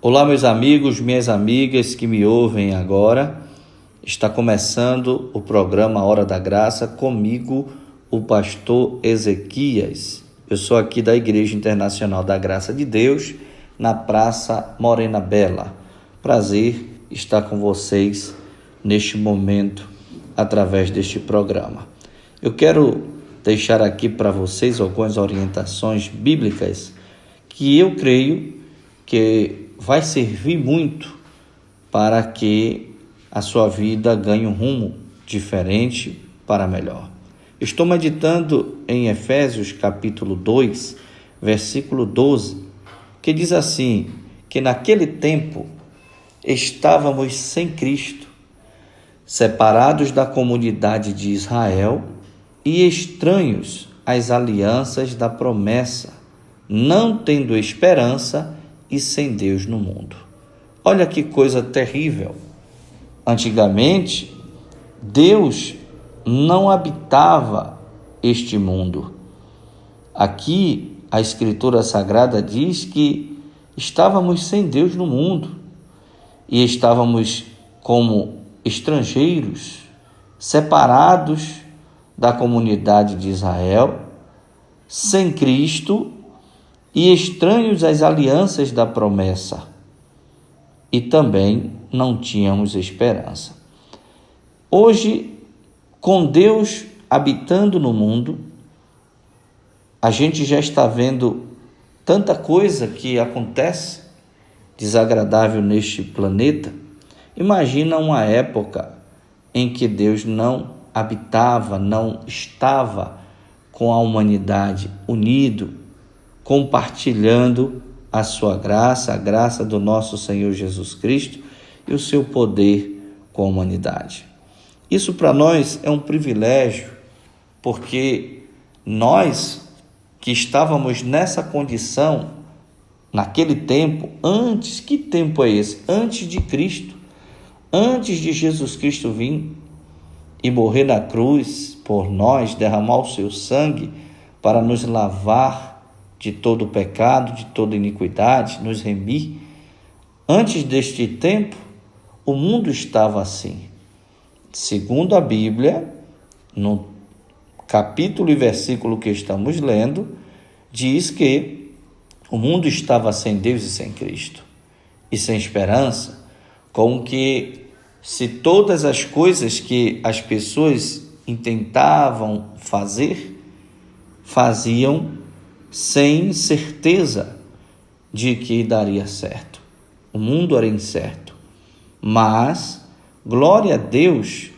Olá, meus amigos, minhas amigas que me ouvem agora. Está começando o programa Hora da Graça comigo, o pastor Ezequias. Eu sou aqui da Igreja Internacional da Graça de Deus, na Praça Morena Bela. Prazer estar com vocês neste momento, através deste programa. Eu quero deixar aqui para vocês algumas orientações bíblicas que eu creio que vai servir muito para que a sua vida ganhe um rumo diferente para melhor. Estou meditando em Efésios capítulo 2, versículo 12, que diz assim, que naquele tempo estávamos sem Cristo, separados da comunidade de Israel e estranhos às alianças da promessa, não tendo esperança e sem Deus no mundo. Olha que coisa terrível. Antigamente, Deus não habitava este mundo. Aqui, a Escritura Sagrada diz que estávamos sem Deus no mundo e estávamos como estrangeiros, separados da comunidade de Israel, sem Cristo e estranhos às alianças da promessa, e também não tínhamos esperança. Hoje, com Deus habitando no mundo, a gente já está vendo tanta coisa que acontece desagradável neste planeta. Imagina uma época em que Deus não habitava, não estava com a humanidade unido, compartilhando a sua graça, a graça do nosso Senhor Jesus Cristo e o seu poder com a humanidade. Isso para nós é um privilégio, porque nós que estávamos nessa condição, naquele tempo, antes, que tempo é esse? Antes de Cristo, antes de Jesus Cristo vir e morrer na cruz por nós, derramar o seu sangue para nos lavar de todo o pecado, de toda iniquidade, nos remir. Antes deste tempo, o mundo estava assim. Segundo a Bíblia, no capítulo e versículo que estamos lendo, diz que o mundo estava sem Deus e sem Cristo, e sem esperança, como que se todas as coisas que as pessoas intentavam fazer, faziam sem certeza de que daria certo. O mundo era incerto, mas glória a Deus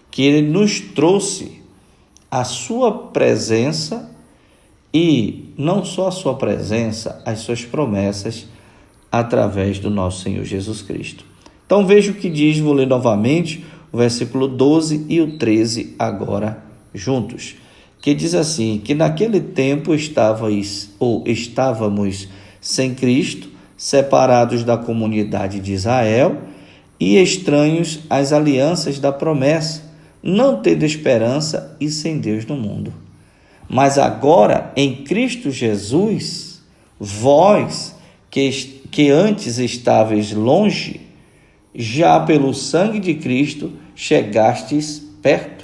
que Ele nos trouxe a sua presença, e não só a sua presença, as suas promessas através do nosso Senhor Jesus Cristo. Então veja o que diz, vou ler novamente o versículo 12 e o 13 agora juntos, que diz assim, que naquele tempo estávamos sem Cristo, separados da comunidade de Israel e estranhos às alianças da promessa, não tendo esperança e sem Deus no mundo. Mas agora, em Cristo Jesus, vós que antes estáveis longe, já pelo sangue de Cristo chegastes perto.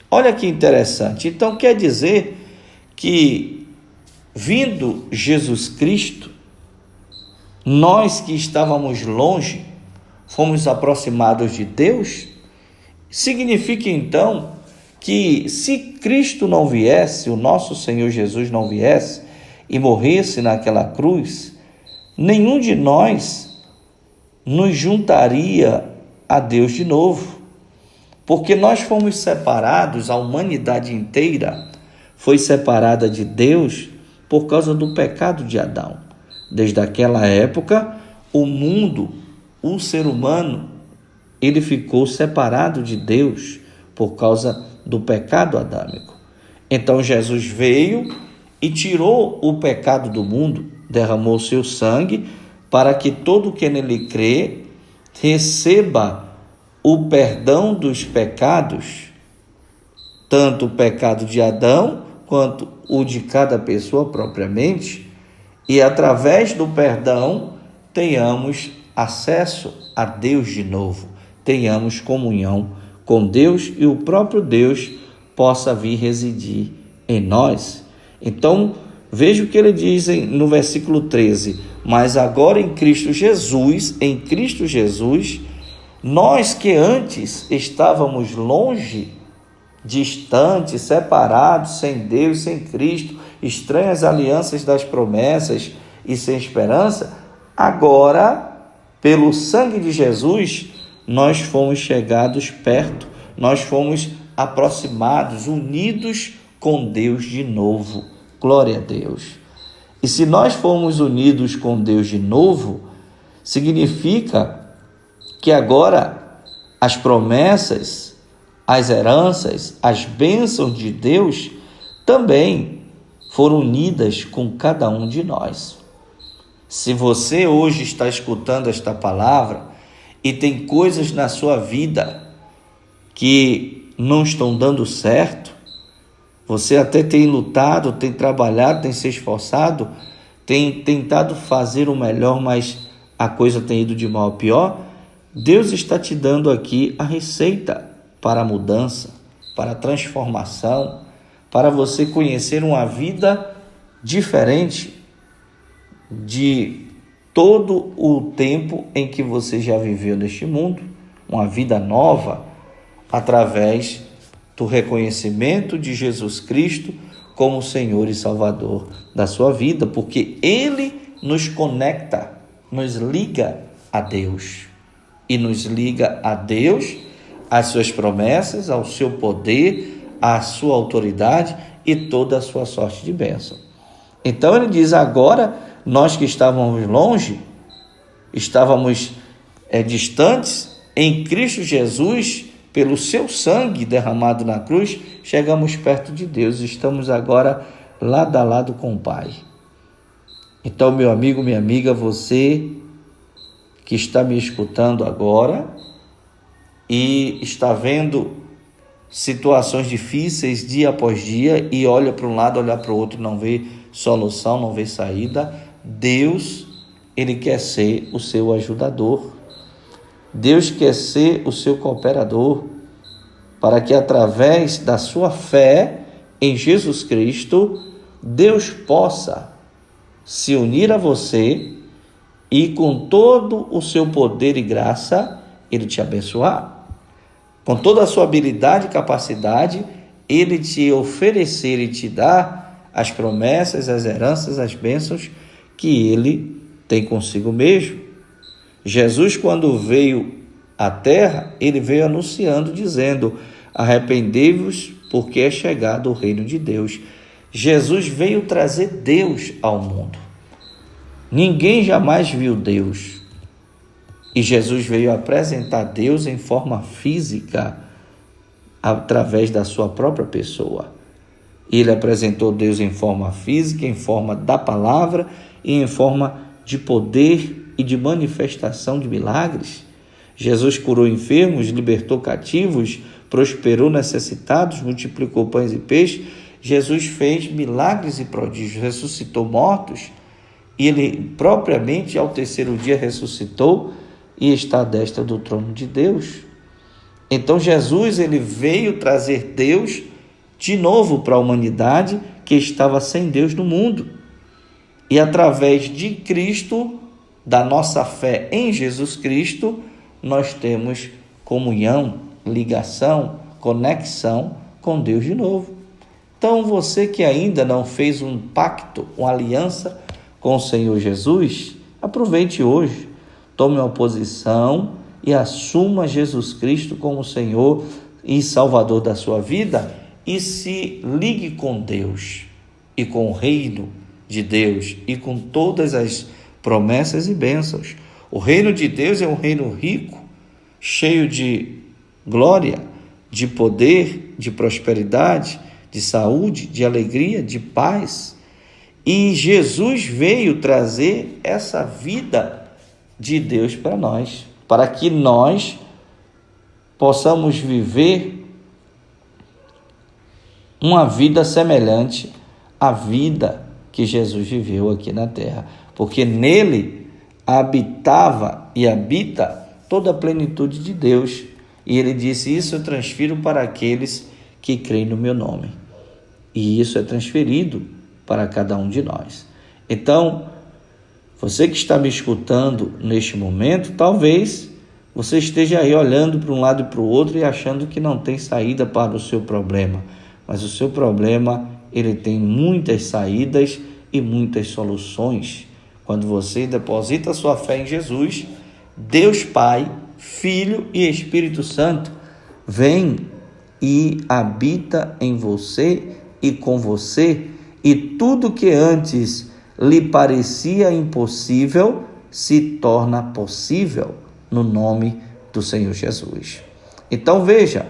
Olha que interessante. Então quer dizer que, vindo Jesus Cristo, nós que estávamos longe, fomos aproximados de Deus. Significa então que, se Cristo não viesse, o nosso Senhor Jesus não viesse e morresse naquela cruz, nenhum de nós nos juntaria a Deus de novo. Porque nós fomos separados, a humanidade inteira foi separada de Deus por causa do pecado de Adão. Desde aquela época, o mundo, o ser humano, ele ficou separado de Deus por causa do pecado adâmico. Então Jesus veio e tirou o pecado do mundo, derramou seu sangue para que todo que nele crê receba o perdão dos pecados, tanto o pecado de Adão quanto o de cada pessoa propriamente, e através do perdão tenhamos acesso a Deus de novo, tenhamos comunhão com Deus e o próprio Deus possa vir residir em nós. Então, veja o que ele diz no versículo 13: mas agora em Cristo Jesus, nós que antes estávamos longe, distantes, separados, sem Deus, sem Cristo, estranhas alianças das promessas e sem esperança, agora, pelo sangue de Jesus, nós fomos chegados perto, nós fomos aproximados, unidos com Deus de novo. Glória a Deus. E se nós formos unidos com Deus de novo, significa que agora as promessas, as heranças, as bênçãos de Deus também foram unidas com cada um de nós. Se você hoje está escutando esta palavra e tem coisas na sua vida que não estão dando certo, você até tem lutado, tem trabalhado, tem se esforçado, tem tentado fazer o melhor, mas a coisa tem ido de mal a pior, Deus está te dando aqui a receita para a mudança, para a transformação, para você conhecer uma vida diferente de todo o tempo em que você já viveu neste mundo, uma vida nova, através do reconhecimento de Jesus Cristo como Senhor e Salvador da sua vida, porque Ele nos conecta, nos liga a Deus, e nos liga a Deus, às suas promessas, ao seu poder, à sua autoridade e toda a sua sorte de bênção. Então ele diz: agora nós que estávamos longe, estávamos distantes, em Cristo Jesus, pelo seu sangue derramado na cruz, chegamos perto de Deus, estamos agora lado a lado com o Pai. Então, meu amigo, minha amiga, você que está me escutando agora e está vendo situações difíceis dia após dia e olha para um lado, olha para o outro, não vê solução, não vê saída, Deus, Ele quer ser o seu ajudador. Deus quer ser o seu cooperador, para que através da sua fé em Jesus Cristo, Deus possa se unir a você e com todo o seu poder e graça, Ele te abençoar. Com toda a sua habilidade e capacidade, Ele te oferecer e te dar as promessas, as heranças, as bênçãos que Ele tem consigo mesmo. Jesus, quando veio à terra, Ele veio anunciando, dizendo: arrependei-vos, porque é chegado o reino de Deus. Jesus veio trazer Deus ao mundo. Ninguém jamais viu Deus. E Jesus veio apresentar Deus em forma física, através da sua própria pessoa. Ele apresentou Deus em forma física, em forma da palavra e em forma de poder e de manifestação de milagres. Jesus curou enfermos, libertou cativos, prosperou necessitados, multiplicou pães e peixes. Jesus fez milagres e prodígios, ressuscitou mortos, e Ele propriamente ao terceiro dia ressuscitou e está à destra do trono de Deus. Então Jesus, Ele veio trazer Deus de novo para a humanidade que estava sem Deus no mundo. E através de Cristo, da nossa fé em Jesus Cristo, nós temos comunhão, ligação, conexão com Deus de novo. Então você que ainda não fez um pacto, uma aliança com o Senhor Jesus, aproveite hoje, tome uma posição e assuma Jesus Cristo como Senhor e Salvador da sua vida e se ligue com Deus e com o reino de Deus e com todas as promessas e bênçãos. O reino de Deus é um reino rico, cheio de glória, de poder, de prosperidade, de saúde, de alegria, de paz. E Jesus veio trazer essa vida de Deus para nós, para que nós possamos viver uma vida semelhante à vida que Jesus viveu aqui na terra, porque nele habitava e habita toda a plenitude de Deus. E ele disse: isso eu transfiro para aqueles que creem no meu nome. E isso é transferido para cada um de nós. Então, você que está me escutando neste momento, talvez você esteja aí olhando para um lado e para o outro e achando que não tem saída para o seu problema. Mas o seu problema, ele tem muitas saídas e muitas soluções. Quando você deposita sua fé em Jesus, Deus Pai, Filho e Espírito Santo vem e habita em você e com você, e tudo que antes lhe parecia impossível se torna possível no nome do Senhor Jesus. Então veja,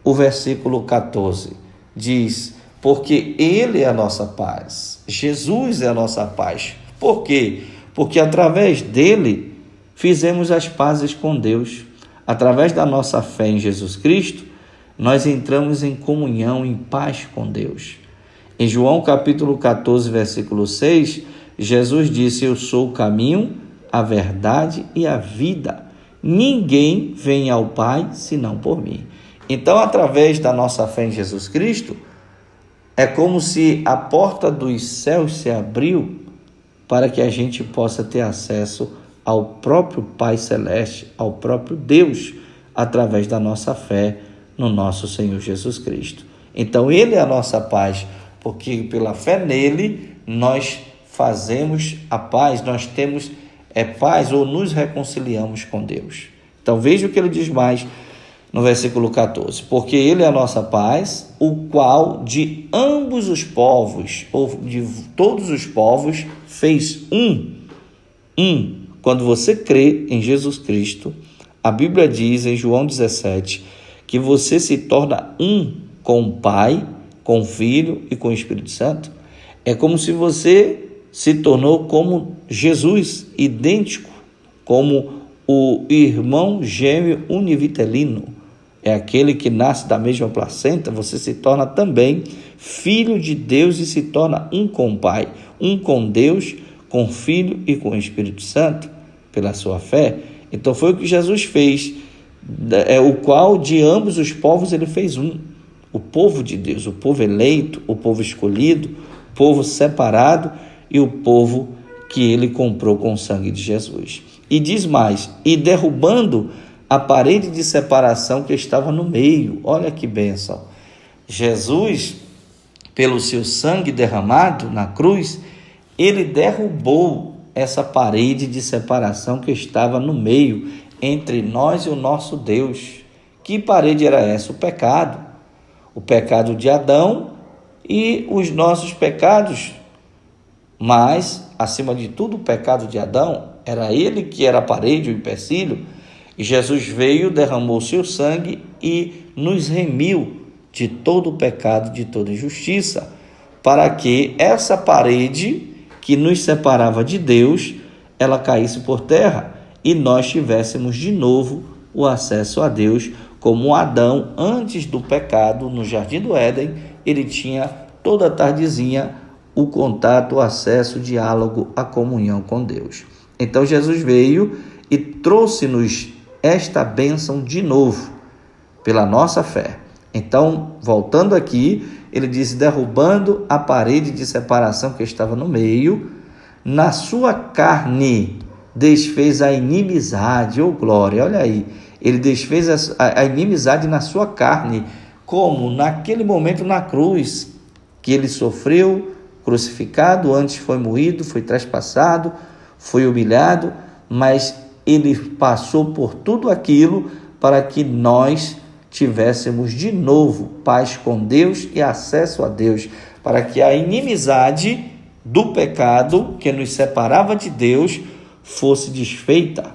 o versículo 14 diz: porque Ele é a nossa paz, Jesus é a nossa paz. Por quê? Porque através dele fizemos as pazes com Deus. Através da nossa fé em Jesus Cristo, nós entramos em comunhão, em paz com Deus. Em João capítulo 14, versículo 6, Jesus disse: eu sou o caminho, a verdade e a vida. Ninguém vem ao Pai senão por mim. Então, através da nossa fé em Jesus Cristo, é como se a porta dos céus se abriu para que a gente possa ter acesso ao próprio Pai Celeste, ao próprio Deus, através da nossa fé no nosso Senhor Jesus Cristo. Então, Ele é a nossa paz, porque pela fé nele, nós fazemos a paz, nós temos paz ou nos reconciliamos com Deus. Então, veja o que ele diz mais no versículo 14. Porque Ele é a nossa paz, o qual de ambos os povos, ou de todos os povos, fez um. Quando você crê em Jesus Cristo, a Bíblia diz em João 17 que você se torna um com o Pai, com o Filho e com o Espírito Santo. É como se você se tornou como Jesus, idêntico, como o irmão gêmeo univitelino. É aquele que nasce da mesma placenta. Você se torna também filho de Deus e se torna um com o Pai, um com Deus, com o Filho e com o Espírito Santo, pela sua fé. Então foi o que Jesus fez, o qual de ambos os povos ele fez um. O povo de Deus, o povo eleito, o povo escolhido, o povo separado e o povo que ele comprou com o sangue de Jesus. E diz mais: e derrubando a parede de separação que estava no meio. Olha que bênção. Jesus, pelo seu sangue derramado na cruz, ele derrubou essa parede de separação que estava no meio entre nós e o nosso Deus. Que parede era essa? O pecado. O pecado de Adão e os nossos pecados. Mas, acima de tudo, o pecado de Adão, era ele que era a parede, o empecilho. E Jesus veio, derramou o seu sangue e nos remiu de todo o pecado, de toda injustiça, para que essa parede que nos separava de Deus, ela caísse por terra e nós tivéssemos de novo o acesso a Deus, como Adão, antes do pecado, no Jardim do Éden, ele tinha toda a tardezinha o contato, o acesso, o diálogo, a comunhão com Deus. Então Jesus veio e trouxe-nos esta bênção de novo, pela nossa fé. Então, voltando aqui, ele diz: derrubando a parede de separação que estava no meio, na sua carne desfez a inimizade. Oh glória, olha aí, ele desfez a inimizade na sua carne, como naquele momento na cruz, que ele sofreu, crucificado, antes foi moído, foi traspassado, foi humilhado, mas ele passou por tudo aquilo para que nós tivéssemos de novo paz com Deus e acesso a Deus, para que a inimizade do pecado que nos separava de Deus fosse desfeita.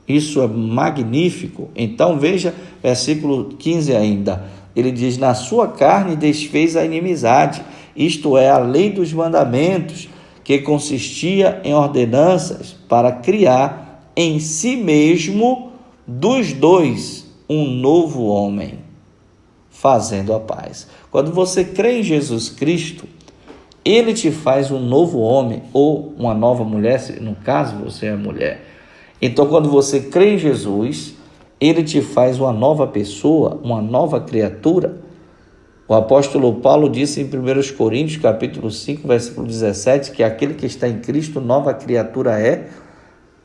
Isso é magnífico. Então veja, versículo 15 ainda, ele diz: na sua carne desfez a inimizade, isto é, a lei dos mandamentos, que consistia em ordenanças para criar em si mesmo dos dois um novo homem, fazendo a paz. Quando você crê em Jesus Cristo, Ele te faz um novo homem ou uma nova mulher, no caso você é mulher. Então, quando você crê em Jesus, ele te faz uma nova pessoa, uma nova criatura. O apóstolo Paulo disse em 1 Coríntios, capítulo 5, versículo 17, que aquele que está em Cristo, nova criatura é.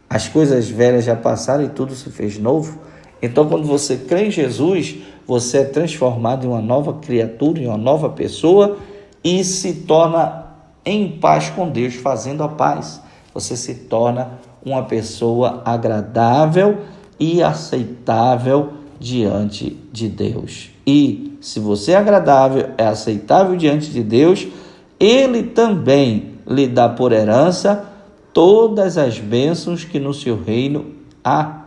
As coisas velhas já passaram e tudo se fez novo. Então, quando você crê em Jesus, você é transformado em uma nova criatura, em uma nova pessoa e se torna em paz com Deus, fazendo a paz. Você se torna uma pessoa agradável e aceitável diante de Deus. E se você é agradável, é aceitável diante de Deus, Ele também lhe dá por herança todas as bênçãos que no seu reino há.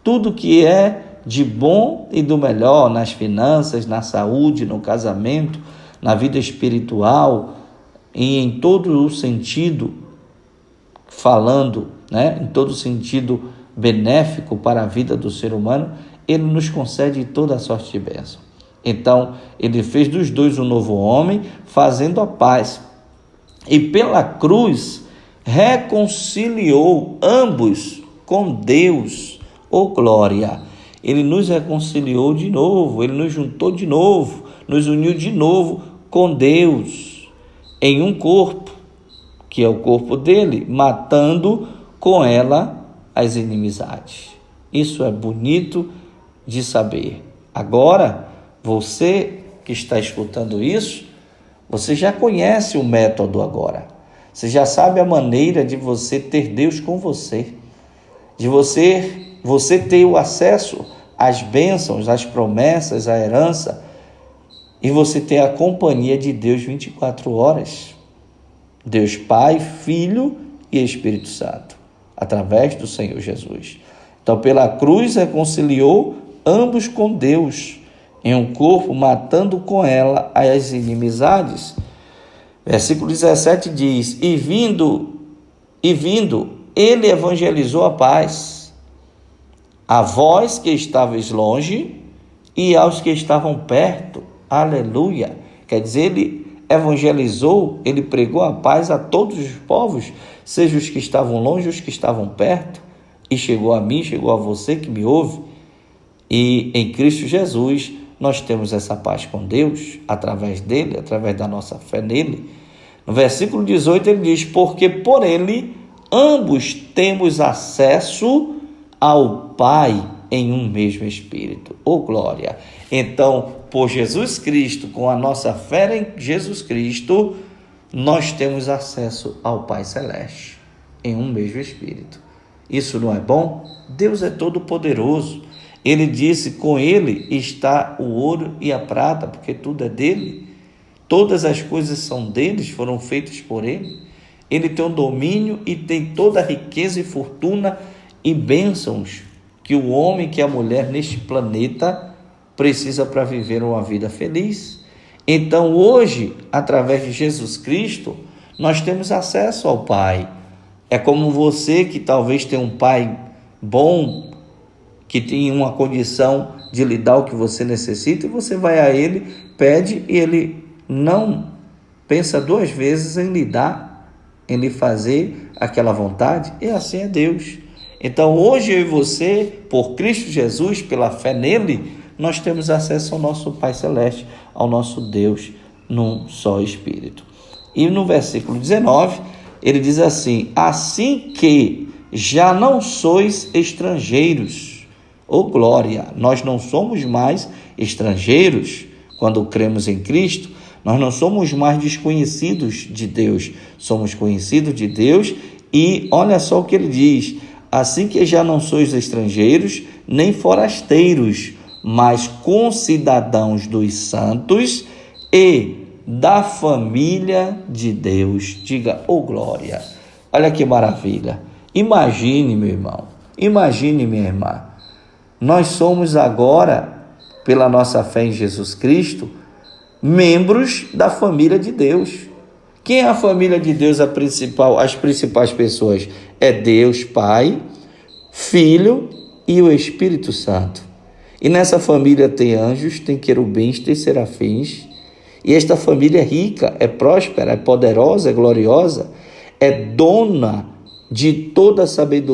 Tudo que é de bom e do melhor nas finanças, na saúde, no casamento, na vida espiritual e em todo o sentido, falando, em todo sentido benéfico para a vida do ser humano, Ele nos concede toda a sorte de bênção. Então, Ele fez dos dois um novo homem, fazendo a paz. E pela cruz, reconciliou ambos com Deus. Oh, glória! Ele nos reconciliou de novo, Ele nos juntou de novo, nos uniu de novo com Deus, em um corpo, que é o corpo dele, matando com ela as inimizades. Isso é bonito de saber. Agora, você que está escutando isso, você já conhece o método agora. Você já sabe a maneira de você ter Deus com você, de você ter o acesso às bênçãos, às promessas, à herança, e você ter a companhia de Deus 24 horas. Deus Pai, Filho e Espírito Santo, através do Senhor Jesus. Então, pela cruz, reconciliou ambos com Deus, em um corpo, matando com ela as inimizades. Versículo 17 diz, e vindo, ele evangelizou a paz, a vós que estavais longe e aos que estavam perto. Aleluia! Quer dizer, ele evangelizou, ele pregou a paz a todos os povos, seja os que estavam longe, os que estavam perto, e chegou a mim, chegou a você que me ouve. E em Cristo Jesus, nós temos essa paz com Deus, através dele, através da nossa fé nele. No versículo 18 ele diz, porque por ele ambos temos acesso ao Pai em um mesmo Espírito. Oh, glória! Então, por Jesus Cristo, com a nossa fé em Jesus Cristo, nós temos acesso ao Pai Celeste em um mesmo Espírito. Isso não é bom? Deus é todo poderoso. Ele disse, com ele está o ouro e a prata, porque tudo é dele. Todas as coisas são deles, foram feitas por ele. Ele tem o domínio e tem toda a riqueza e fortuna e bênçãos que o homem, que a mulher neste planeta precisa para viver uma vida feliz. Então, hoje, através de Jesus Cristo, nós temos acesso ao Pai. É como você que talvez tenha um pai bom, que tem uma condição de lhe dar o que você necessita, e você vai a ele, pede, e ele não pensa duas vezes em lhe dar, em lhe fazer aquela vontade, e assim é Deus. Então, hoje eu e você, por Cristo Jesus, pela fé nele, nós temos acesso ao nosso Pai Celeste, ao nosso Deus, num só Espírito. E no versículo 19, ele diz assim, assim que já não sois estrangeiros. Oh, glória! Nós não somos mais estrangeiros quando cremos em Cristo. Nós não somos mais desconhecidos de Deus. Somos conhecidos de Deus. E olha só o que ele diz. Assim que já não sois estrangeiros, nem forasteiros, mas concidadãos dos santos e da família de Deus. Diga, oh, glória! Olha que maravilha! Imagine, meu irmão. Imagine, minha irmã. Nós somos agora, pela nossa fé em Jesus Cristo, membros da família de Deus. Quem é a família de Deus? As principais pessoas é Deus Pai, Filho e o Espírito Santo. E nessa família tem anjos, tem querubins, tem serafins. E esta família é rica, é próspera, é poderosa, é gloriosa, é dona de toda a sabedoria